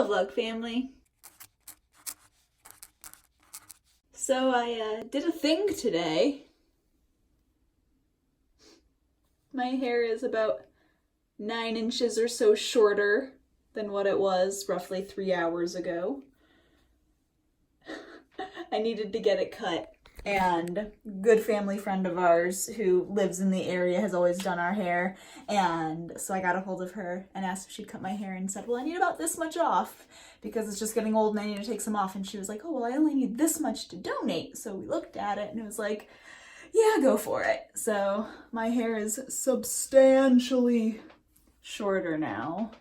vlog family. So I did a thing today. My hair is about 9 inches or so shorter than what it was roughly 3 hours ago. I needed to get it cut, and a good family friend of ours who lives in the area has always done our hair, and so I got a hold of her and asked if she'd cut my hair and said, well, I need about this much off because it's just getting old and I need to take some off. And she was like, oh, well, I only need this much to donate. So we looked at it and it was like, yeah, go for it. So my hair is substantially shorter now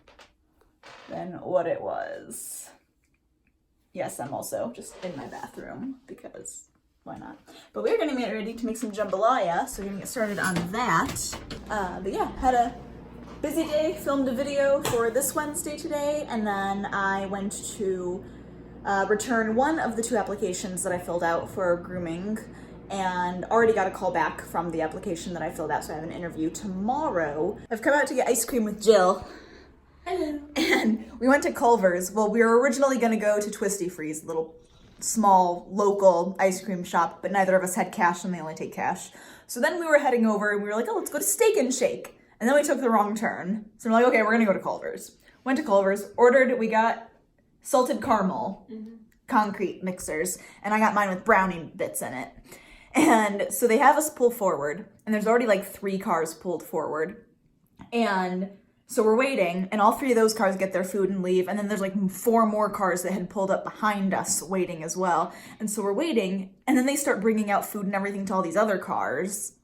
than what it was. Yes, I'm also just in my bathroom because why not? But we're gonna get ready to make some jambalaya, so we're gonna get started on that. But yeah, had a busy day, filmed a video for this Wednesday today, and then I went to return one of the 2 applications that I filled out for grooming, and already got a call back from the application that I filled out, so I have an interview tomorrow. I've come out to get ice cream with Jill. Hello. And we went to Culver's. Well, we were originally gonna go to Twisty Freeze, a little small local ice cream shop, but neither of us had cash and they only take cash. So then we were heading over and we were like, oh, let's go to Steak and Shake. And then we took the wrong turn. So we're like, okay, we're gonna go to Culver's. Went to Culver's, we got salted caramel concrete mixers, and I got mine with brownie bits in it. And so they have us pull forward, and there's already like 3 cars pulled forward. And so we're waiting, and all 3 of those cars get their food and leave, and then there's like 4 more cars that had pulled up behind us waiting as well. And so we're waiting, and then they start bringing out food and everything to all these other cars.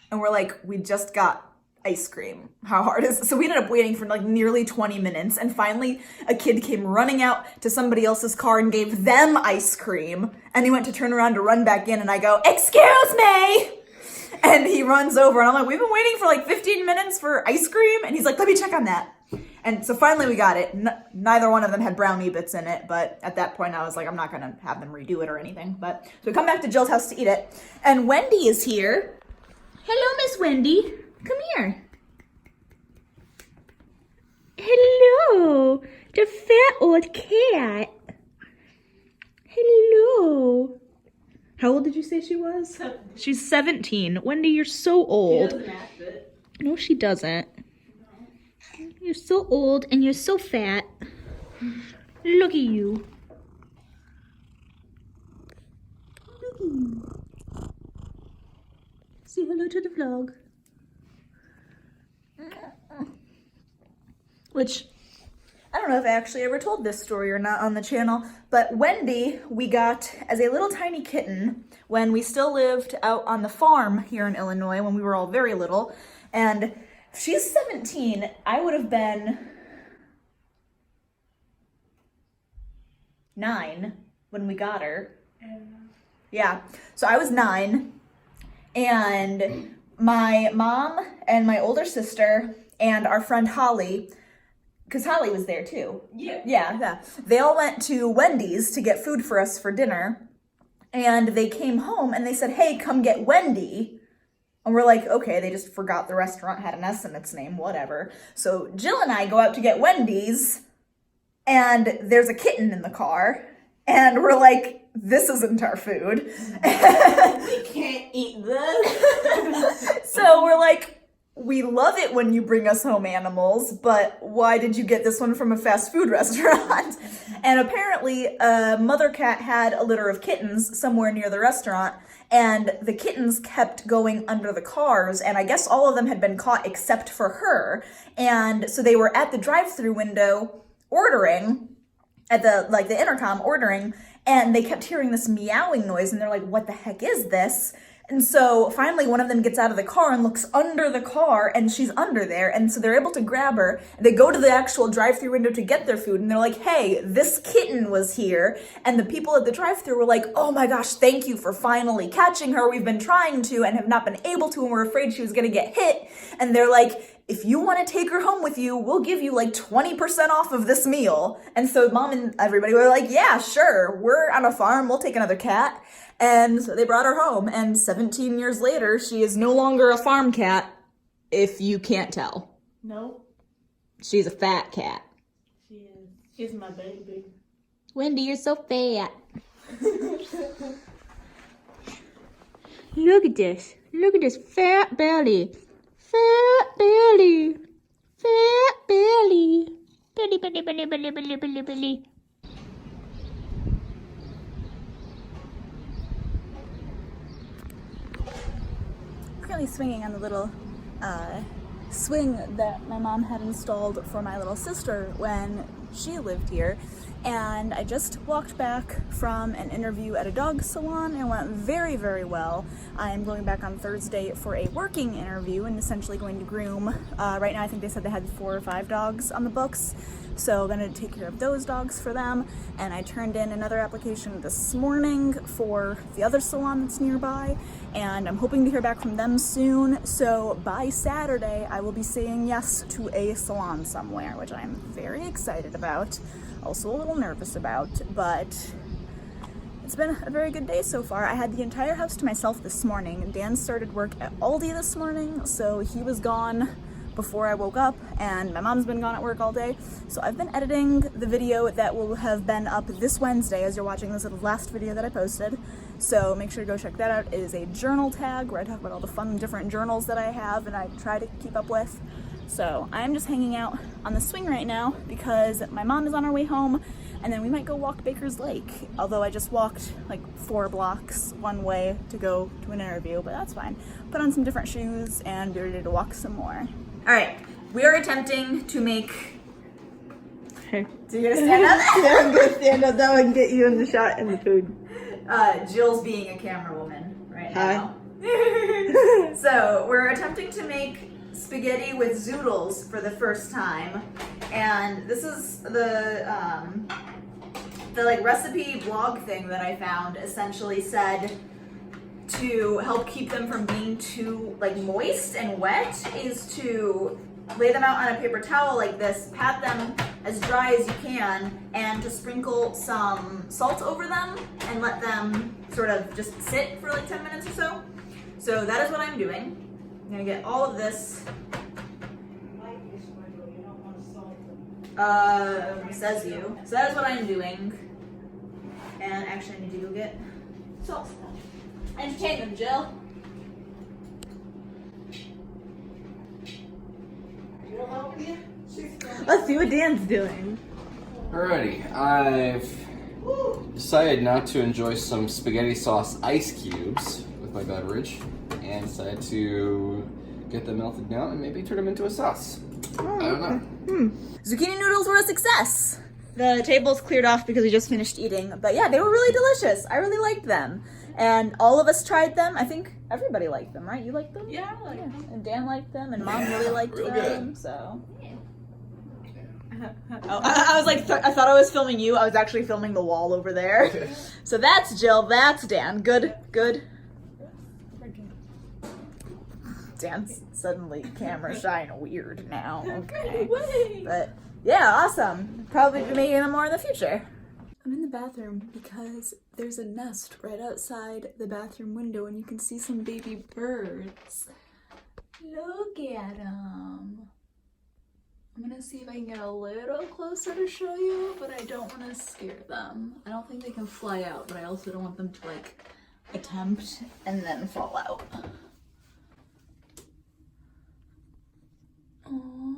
And we're like, we just got ice cream. How hard is it? So we ended up waiting for like nearly 20 minutes, and finally a kid came running out to somebody else's car and gave them ice cream. And he went to turn around to run back in, and I go, excuse me! And he runs over, and I'm like, we've been waiting for like 15 minutes for ice cream? And he's like, let me check on that. And so finally we got it. Neither one of them had brownie bits in it, but at that point I was like, I'm not gonna have them redo it or anything. But so we come back to Jill's house to eat it, and Wendy is here. Hello, Miss Wendy. Come here. Hello, the fat old cat. Hello. How old did you say she was? 17. She's 17. Wendy, you're so old. She doesn't act it. No, she doesn't. No. You're so old and you're so fat. Look at you. Look at you. Say hello to the vlog. Which, I don't know if I actually ever told this story or not on the channel, but Wendy we got as a little tiny kitten when we still lived out on the farm here in Illinois when we were all very little. And she's 17. I would have been 9 when we got her. Yeah, so I was 9, and my mom and my older sister and our friend Holly, because Holly was there too. Yeah. They all went to Wendy's to get food for us for dinner. And they came home and they said, hey, come get Wendy. And we're like, okay, they just forgot the restaurant had an S in its name, whatever. So Jill and I go out to get Wendy's, and there's a kitten in the car. And we're like, this isn't our food. We can't eat this. So we're like, we love it when you bring us home animals, but why did you get this one from a fast food restaurant? And apparently a mother cat had a litter of kittens somewhere near the restaurant, and the kittens kept going under the cars, and I guess all of them had been caught except for her. And so they were at the drive-through window ordering, at the intercom ordering, and they kept hearing this meowing noise, and they're like, what the heck is this? And so finally one of them gets out of the car and looks under the car, and she's under there. And so they're able to grab her. They go to the actual drive-through window to get their food, and they're like, hey, this kitten was here. And the people at the drive-through were like, oh my gosh, thank you for finally catching her. We've been trying to and have not been able to, and we're afraid she was gonna get hit. And they're like, if you want to take her home with you, we'll give you like 20% off of this meal. And so mom and everybody were like, yeah, sure, we're on a farm, we'll take another cat. And so they brought her home, and 17 years later, she is no longer a farm cat, if you can't tell. Nope. She's a fat cat. She is. He's my baby. Wendy, you're so fat. Look at this. Look at this fat belly. Fat belly. Fat belly. Belly, belly, belly, belly, belly, belly, belly. Currently swinging on the little swing that my mom had installed for my little sister when she lived here. And I just walked back from an interview at a dog salon and it went very, very well. I'm going back on Thursday for a working interview and essentially going to groom. Right now I think they said they had 4 or 5 dogs on the books. So I'm gonna take care of those dogs for them. And I turned in another application this morning for the other salon that's nearby. And I'm hoping to hear back from them soon. So by Saturday, I will be saying yes to a salon somewhere, which I'm very excited about. Also a little nervous about, but it's been a very good day so far. I had the entire house to myself this morning. Dan started work at Aldi this morning, so he was gone before I woke up, and my mom's been gone at work all day. So I've been editing the video that will have been up this Wednesday as you're watching this little last video that I posted. So make sure to go check that out. It is a journal tag where I talk about all the fun different journals that I have and I try to keep up with. So I'm just hanging out on the swing right now because my mom is on her way home, and then we might go walk Baker's Lake. Although I just walked like 4 blocks one way to go to an interview, but that's fine. Put on some different shoes and be ready to walk some more. All right, we are attempting to make. Okay. Do you gonna stand up? Yeah, I'm gonna stand up. That one get you in the shot and the food. Jill's being a camera woman right Hi. now. So we're attempting to make spaghetti with zoodles for the first time, and this is the like recipe blog thing that I found. Essentially said to help keep them from being too like moist and wet is to lay them out on a paper towel like this, pat them as dry as you can, and to sprinkle some salt over them and let them sort of just sit for like 10 minutes or so. So that is what I'm doing. I'm gonna get all of this. Says you. So that is what I'm doing. And actually I need to go get salt. Entertain them, Jill. Let's see what Dan's doing. Alrighty, I've decided not to enjoy some spaghetti sauce ice cubes with my beverage, and decided to get them melted down and maybe turn them into a sauce. I don't know. Zucchini noodles were a success. The table's cleared off because we just finished eating, but yeah, they were really delicious. I really liked them. And all of us tried them. I think everybody liked them, right? You liked them? Yeah, I like them. And Dan liked them, and Mom really liked real them, good. so. Oh, I was like, I thought I was filming you. I was actually filming the wall over there. So that's Jill, that's Dan. Good, good. Dan's suddenly camera shy and weird now. Okay. But yeah, awesome. Probably be making them more in the future. I'm in the bathroom because there's a nest right outside the bathroom window and you can see some baby birds. Look at them. I'm gonna see if I can get a little closer to show you, but I don't want to scare them. I don't think they can fly out, but I also don't want them to like attempt and then fall out. Aww.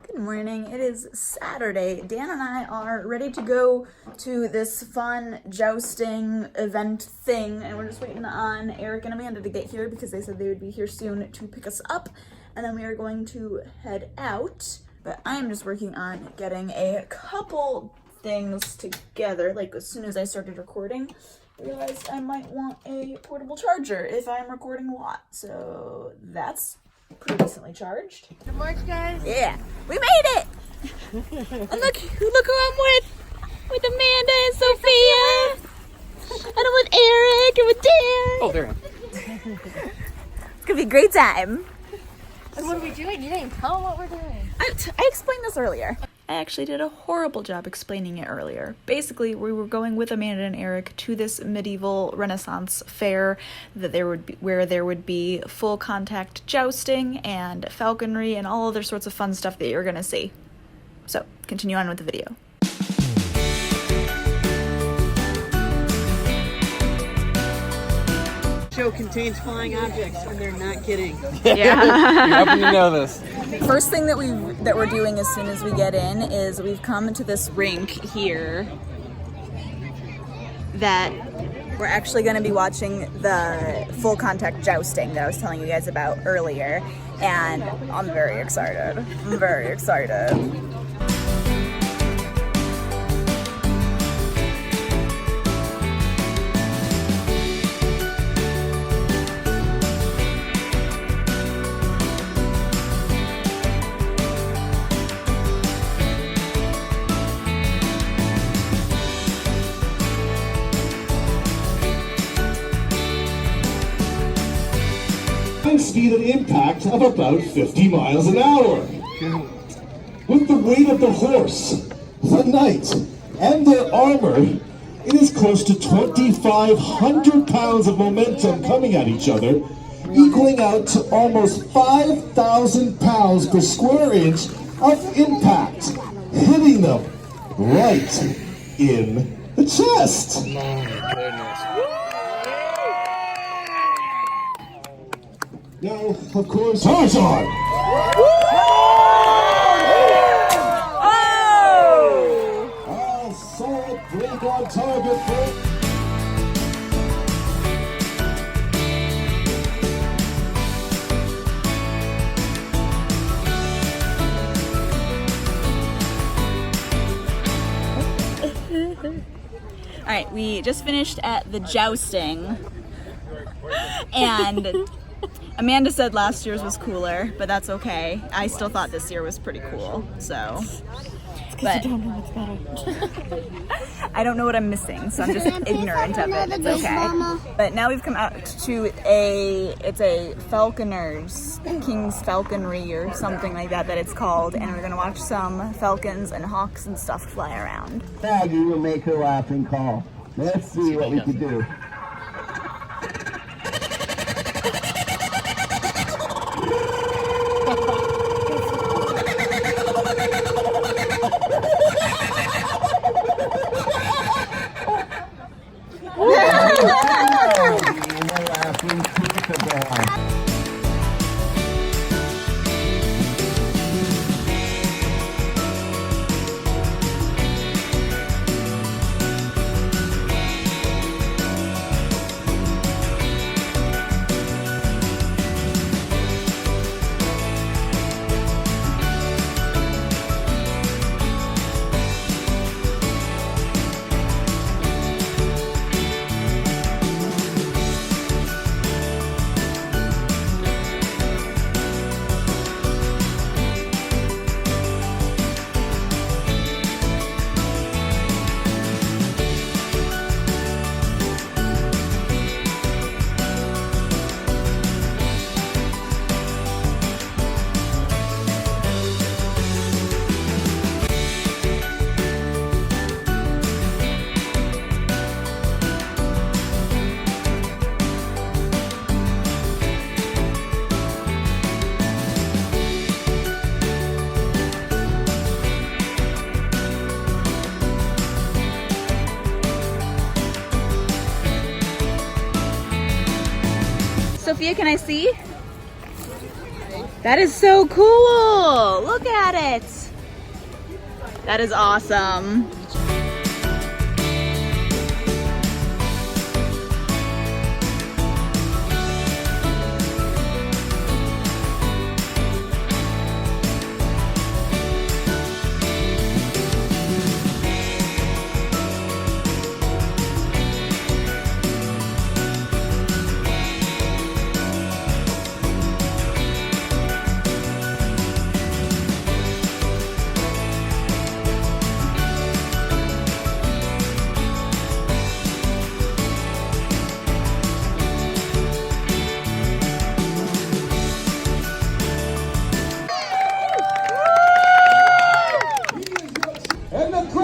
Good morning. It is Saturday. Dan and I are ready to go to this fun jousting event thing, and we're just waiting on Eric and Amanda to get here because they said they would be here soon to pick us up, and then we are going to head out. But I am just working on getting a couple things together. Like as soon as I started recording, I realized I might want a portable charger if I'm recording a lot. So that's pretty decently charged. Good morning, guys. Yeah, we made it! And look who I'm with Amanda and Sophia! And I'm with Eric and with Dan! Oh, there I am. It's gonna be a great time. And what are we doing? You didn't tell them what we're doing. I explained this earlier. I actually did a horrible job explaining it earlier. Basically, we were going with Amanda and Eric to this medieval Renaissance fair where there would be full contact jousting and falconry and all other sorts of fun stuff that you're gonna see. So, continue on with the video. Show contains flying objects, and they're not kidding. You happen to know this. First thing that we're doing as soon as we get in is we've come to this rink here that we're actually going to be watching the full contact jousting that I was telling you guys about earlier, and I'm very excited. I'm very excited. Speed of impact of about 50 miles an hour. With the weight of the horse, the knight, and their armor, it is close to 2,500 pounds of momentum coming at each other, equaling out to almost 5,000 pounds per square inch of impact, hitting them right in the chest. Now, of course, Tarzan! Oh! A solid break on target for... Alright, we just finished at the jousting, and Amanda said last year's was cooler, but that's okay. I still thought this year was pretty cool, so. But I don't know what I'm missing, so I'm just ignorant of it. It's okay. But now we've come out to it's a falconer's, King's Falconry or something like that it's called, and we're gonna watch some falcons and hawks and stuff fly around. Maggie will make her laugh and call. Let's see what we can do. Sophia, can I see? That is so cool! Look at it! That is awesome. And the crowd